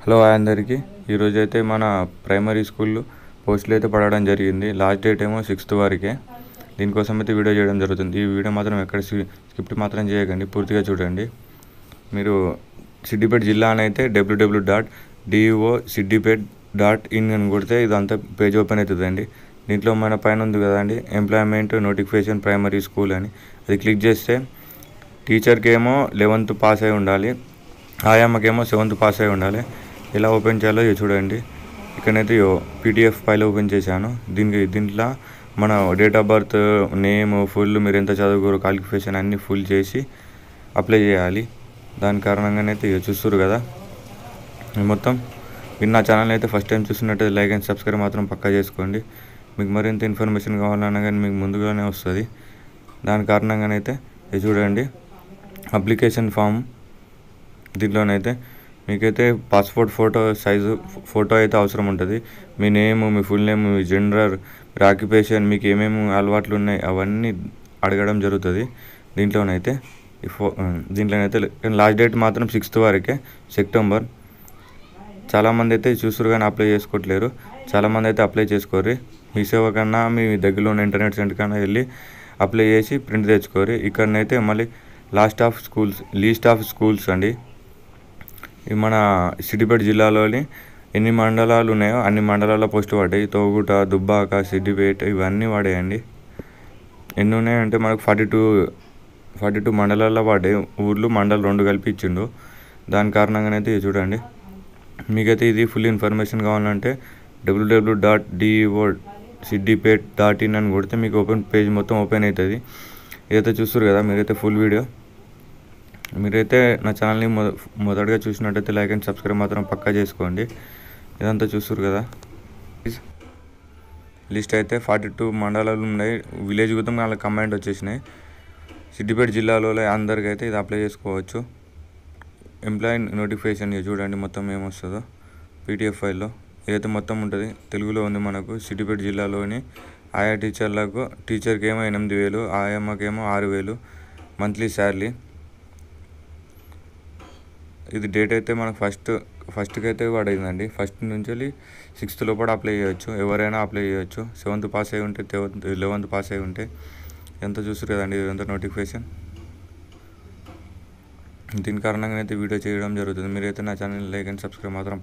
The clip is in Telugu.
హలో అందరికీ ఈరోజు అయితే మన ప్రైమరీ స్కూల్ పోస్టులు అయితే పడడం జరిగింది. లాస్ట్ డేట్ ఏమో 6th వరకే. దీనికోసం అయితే వీడియో చేయడం జరుగుతుంది. ఈ వీడియో మాత్రం ఎక్కడ స్కిప్ మాత్రం చేయకండి, పూర్తిగా చూడండి. మీరు సిద్దిపేట జిల్లా అని అయితే www.deo.siddipet.in అని కొడితే ఇదంతా పేజ్ ఓపెన్ అవుతుందండి. దీంట్లో మన పైన ఉంది కదండి, ఎంప్లాయ్మెంట్ నోటిఫికేషన్ ప్రైమరీ స్కూల్ అని. అది క్లిక్ చేస్తే టీచర్కి ఏమో 11th పాస్ అయి ఉండాలి, ఆయమ్మకేమో 7th పాస్ అయి ఉండాలి. ఎలా ఓపెన్ చేయాలో చూడండి. ఇక్కడైతే పీడిఎఫ్ ఫైల్ ఓపెన్ చేశాను. దీంట్లో మన date of birth, name, full, మీరు ఎంత చదువుకోరు, క్వాలిఫికేషన్ అన్నీ ఫుల్ చేసి అప్లై చేయాలి. దాని కారణంగానైతే చూస్తారు కదా మొత్తం. మీరు నా ఛానల్ అయితే ఫస్ట్ టైం చూస్తున్నట్టయితే లైక్ అండ్ సబ్స్క్రైబ్ మాత్రం పక్కా చేసుకోండి. మీకు మరింత ఇన్ఫర్మేషన్ కావాలన్నా కానీ మీకు ముందుగానే వస్తుంది. దాని కారణంగానైతే చూడండి, అప్లికేషన్ ఫామ్. దీంట్లోనైతే మీకైతే పాస్పోర్ట్ ఫోటో సైజు ఫోటో అయితే అవసరం ఉంటుంది. మీ నేమ్, మీ ఫుల్ నేమ్, మీ జెండర్, మీ ఆక్యుపేషన్, మీకు ఏమేమి అలవాట్లు ఉన్నాయి అవన్నీ అడగడం జరుగుతుంది దీంట్లోనైతే. దీంట్లోనైతే లాస్ట్ డేట్ మాత్రం 6th వరకే, సెప్టెంబర్. చాలామంది అయితే చూస్తారు కానీ అప్లై చేసుకోవట్లేరు. చాలామంది అయితే అప్లై చేసుకోరు. మీ సేవ కన్నా మీ దగ్గరలో ఉన్న ఇంటర్నెట్ సెంటర్ కన్నా వెళ్ళి అప్లై చేసి ప్రింట్ తెచ్చుకోరు. ఇక్కడనైతే మళ్ళీ లీస్ట్ ఆఫ్ స్కూల్స్ అండి. మన సిద్దిపేట జిల్లాలోని ఎన్ని మండలాలు ఉన్నాయో అన్ని మండలాల పోస్టులు పడ్డాయి. తోగుట, దుబ్బాక, సిద్దిపేట ఇవన్నీ పడాయండి. ఎన్ని ఉన్నాయంటే మనకు 42 మండలాల్లో పడ్డాయి. ఊర్లు మండలం 2 కలిపి ఇచ్చిండు. దాని కారణంగానైతే చూడండి. మీకైతే ఇది ఫుల్ ఇన్ఫర్మేషన్ కావాలంటే www.deo.siddipet.in అని కొడితే మీకు పేజ్ మొత్తం ఓపెన్ అవుతుంది. ఇదైతే చూస్తారు కదా మీరైతే ఫుల్ వీడియో. మీరైతే నా ఛానల్ని మొదటగా చూసినట్టయితే లైక్ అండ్ సబ్స్క్రైబ్ మాత్రం పక్కా చేసుకోండి. ఇదంతా చూస్తారు కదా. లిస్ట్ అయితే 42 మండలాలు ఉన్నాయి. విలేజ్ గుతం వాళ్ళకి కమెంట్ వచ్చేసినాయి. సిద్దిపేట జిల్లాలో అందరికైతే ఇది అప్లై చేసుకోవచ్చు. ఎంప్లాయీ నోటిఫికేషన్ చూడండి మొత్తం ఏమొస్తుందో పీడిఎఫ్ ఫైల్లో. ఇదైతే మొత్తం ఉంటుంది, తెలుగులో ఉంది మనకు. సిద్దిపేట జిల్లాలోని ఆయా టీచర్కి ఏమో 8,000, ఆయమ్మకేమో 6,000 మంత్లీ శాలరీ. ఇది డేట్ అయితే మనకు ఫస్ట్కి అయితే పడిందండి. ఫస్ట్ నుంచి 6th లోపల అప్లై చేయవచ్చు. ఎవరైనా అప్లై చేయవచ్చు. 7th పాస్ అయి ఉంటే, 11th పాస్ అయి ఉంటే. ఎంత చూస్తారు కదండి ఇదంతా నోటిఫికేషన్. దీని కారణంగా అయితే వీడియో చేయడం జరుగుతుంది. మీరైతే నా ఛానల్ లైక్ అండ్ సబ్స్క్రైబ్ మాత్రం